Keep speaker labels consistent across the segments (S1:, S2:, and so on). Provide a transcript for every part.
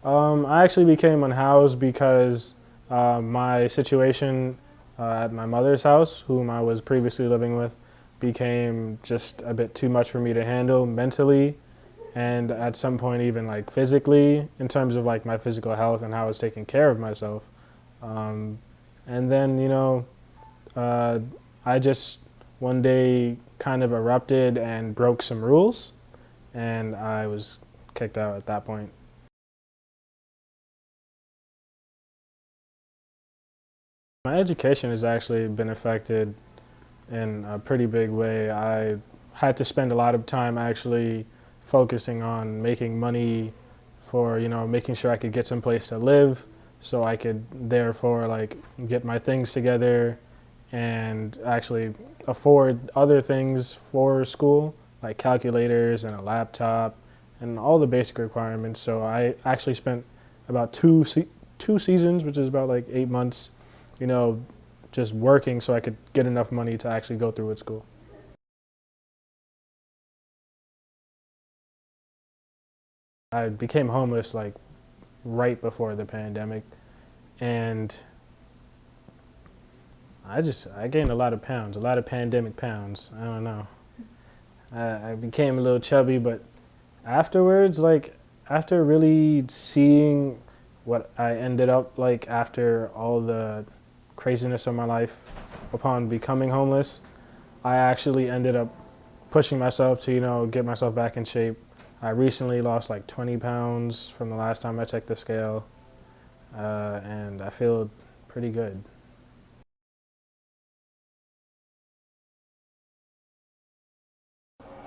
S1: I actually became unhoused because my situation at my mother's house, whom I was previously living with, became just a bit too much for me to handle mentally and at some point even like physically in terms of like my physical health and how I was taking care of myself. Um, and then, uh, I just one day kind of erupted and broke some rules, and I was kicked out at that point. My education has actually been affected in a pretty big way. I had to spend a lot of time actually focusing on making money for, making sure I could get some place to live so I could therefore like get my things together and actually afford other things for school like calculators and a laptop and all the basic requirements. So I actually spent about two seasons, which is about like 8 months, you know, just working so I could get enough money to actually go through with school. I became homeless like right before the pandemic, and I gained a lot of pounds, a lot of pandemic pounds. I don't know. I became a little chubby, but afterwards, like after really seeing what I ended up like after all the craziness of my life upon becoming homeless, I actually ended up pushing myself to, get myself back in shape. I recently lost like 20 pounds from the last time I checked the scale, and I feel pretty good.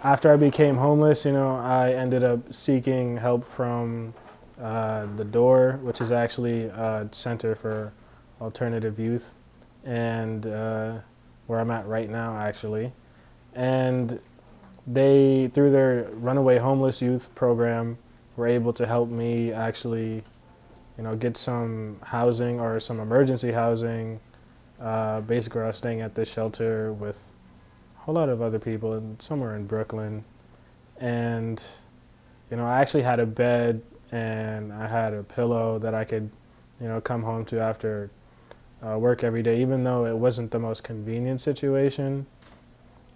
S1: After I became homeless, I ended up seeking help from the Door, which is actually a center for alternative youth, and where I'm at right now, actually. And they, through their Runaway Homeless Youth program, were able to help me actually, get some housing or some emergency housing. Basically, I was staying at this shelter with a whole lot of other people somewhere in Brooklyn. And, I actually had a bed and I had a pillow that I could, come home to after work every day, even though it wasn't the most convenient situation.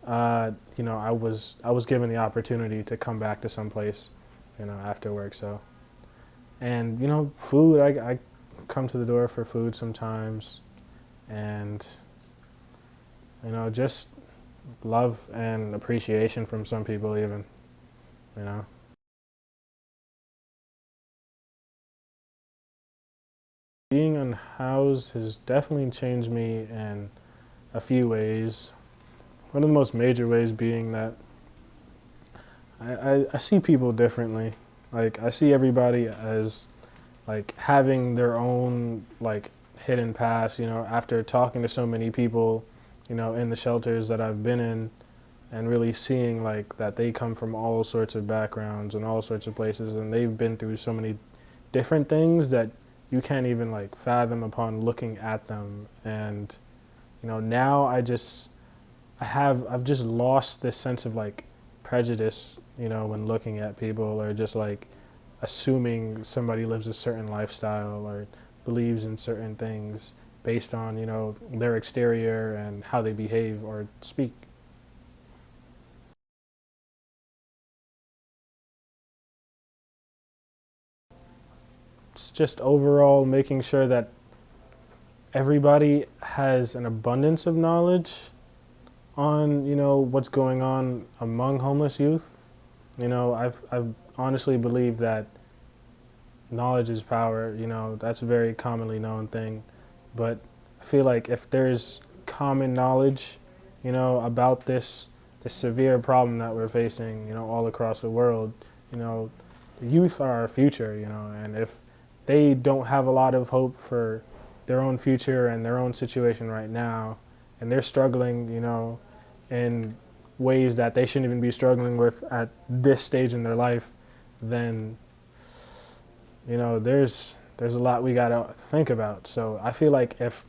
S1: I was given the opportunity to come back to some place, after work. So, and food. I come to the Door for food sometimes, and just love and appreciation from some people even. You know, being unhoused has definitely changed me in a few ways. One of the most major ways being that I see people differently. Like I see everybody as like having their own like hidden past, after talking to so many people, in the shelters that I've been in and really seeing like that they come from all sorts of backgrounds and all sorts of places and they've been through so many different things that you can't even like fathom upon looking at them. And now I've just lost this sense of like prejudice, when looking at people or just like assuming somebody lives a certain lifestyle or believes in certain things based on, their exterior and how they behave or speak. It's just overall making sure that everybody has an abundance of knowledge on, what's going on among homeless youth. I've honestly believed that knowledge is power. That's a very commonly known thing. But I feel like if there's common knowledge, about this severe problem that we're facing, all across the world, the youth are our future, and if they don't have a lot of hope for their own future and their own situation right now, and they're struggling, in ways that they shouldn't even be struggling with at this stage in their life, then there's a lot we gotta think about. So I feel like if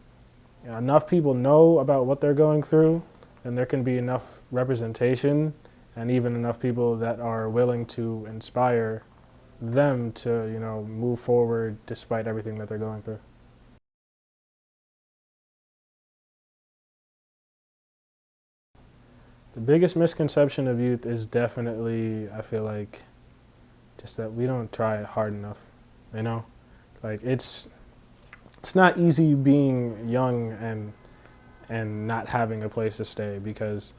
S1: enough people know about what they're going through, then there can be enough representation and even enough people that are willing to inspire them to, move forward despite everything that they're going through. The biggest misconception of youth is definitely, I feel like, just that we don't try hard enough, you know? Like it's not easy being young and not having a place to stay because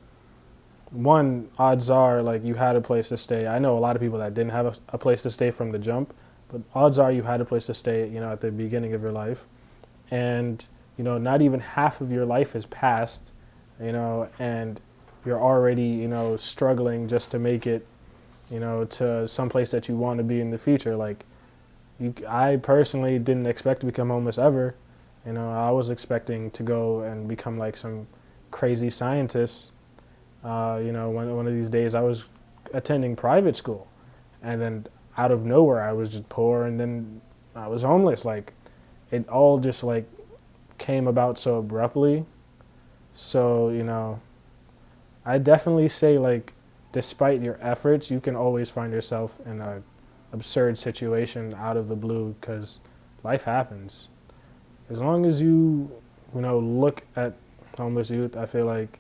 S1: one, odds are like you had a place to stay. I know a lot of people that didn't have a place to stay from the jump, but odds are you had a place to stay, at the beginning of your life. And, not even half of your life has passed, and you're already, struggling just to make it, to some place that you want to be in the future. Like, I personally didn't expect to become homeless ever. I was expecting to go and become like some crazy scientist. One of these days I was attending private school, and then out of nowhere I was just poor, and then I was homeless. Like, it all just like came about so abruptly. So, I definitely say like, despite your efforts, you can always find yourself in a absurd situation out of the blue because life happens. As long as look at homeless youth, I feel like,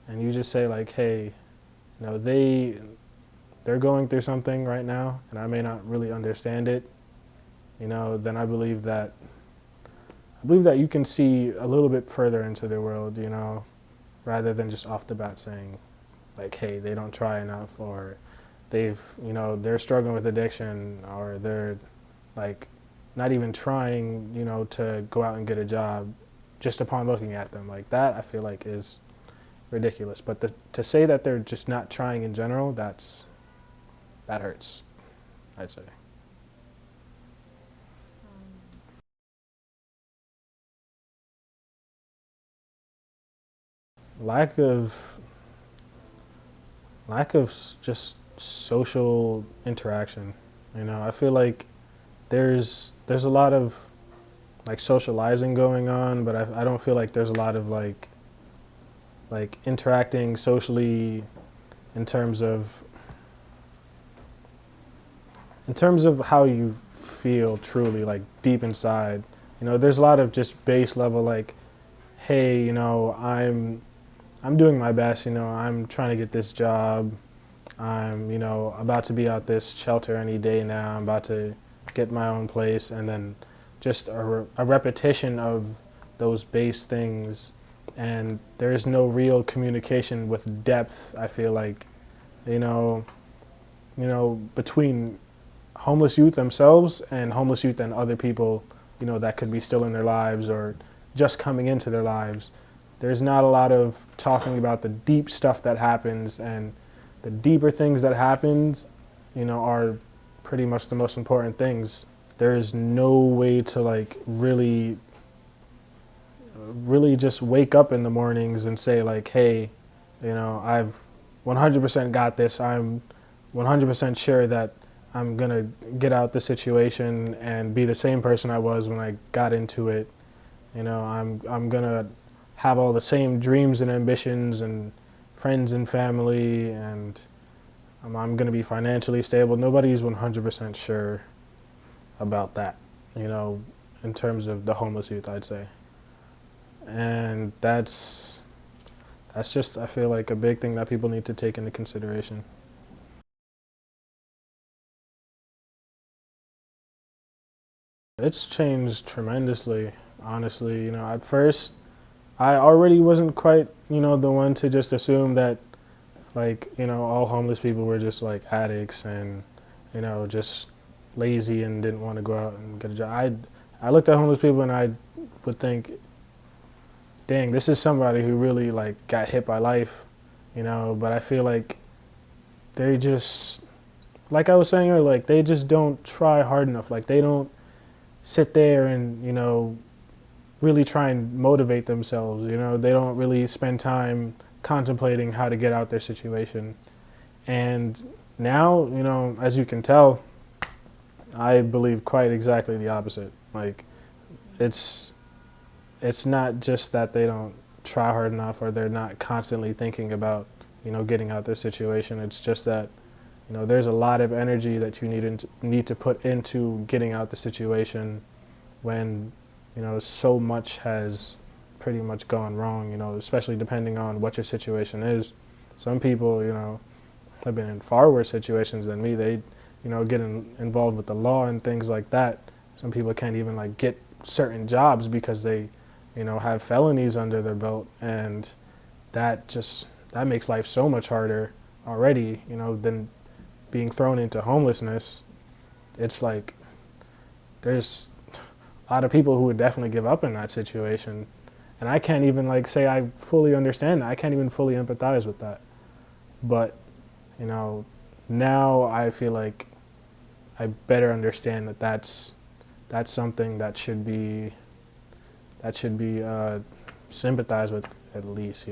S1: and you just say like, hey, they're going through something right now, and I may not really understand it, then I believe that you can see a little bit further into their world, rather than just off the bat saying like, hey, they don't try enough, or they're struggling with addiction, or they're like not even trying, to go out and get a job just upon looking at them. Like that, I feel like is ridiculous. But to say that they're just not trying in general, that hurts, I'd say. Lack of just social interaction. I feel like there's a lot of like socializing going on, but I don't feel like there's a lot of like interacting socially in terms of how you feel truly like deep inside. There's a lot of just base level like, hey, I'm doing my best, I'm trying to get this job. I'm, about to be out this shelter any day now. I'm about to get my own place, and then just a repetition of those base things, and there's no real communication with depth. I feel like, you know, between homeless youth themselves and homeless youth and other people, that could be still in their lives or just coming into their lives. There's not a lot of talking about the deep stuff that happens, and the deeper things that happens, are pretty much the most important things. There is no way to like really just wake up in the mornings and say like, hey, I've 100% got this. I'm 100% sure that I'm gonna get out the situation and be the same person I was when I got into it. I'm gonna have all the same dreams and ambitions and friends and family, and I'm gonna be financially stable. Nobody's 100% sure about that, in terms of the homeless youth, I'd say. And that's just, I feel like, a big thing that people need to take into consideration. It's changed tremendously, honestly. At first, I already wasn't quite, the one to just assume that, like, all homeless people were just like addicts and, just lazy and didn't want to go out and get a job. I looked at homeless people and I would think, dang, this is somebody who really like got hit by life, but I feel like they just, like I was saying earlier, like they just don't try hard enough. Like they don't sit there and, really try and motivate themselves. They don't really spend time contemplating how to get out their situation. And now, as you can tell, I believe quite exactly the opposite. Like it's not just that they don't try hard enough or they're not constantly thinking about, getting out their situation. It's just that there's a lot of energy that you need to put into getting out the situation when, so much has pretty much gone wrong, especially depending on what your situation is. Some people, have been in far worse situations than me. They, get involved with the law and things like that. Some people can't even like get certain jobs because they, have felonies under their belt, and that makes life so much harder already, than being thrown into homelessness. It's like there's a lot of people who would definitely give up in that situation. And I can't even like say I fully understand that. I can't even fully empathize with that. But, now I feel like I better understand that that's something that should be sympathized with at least.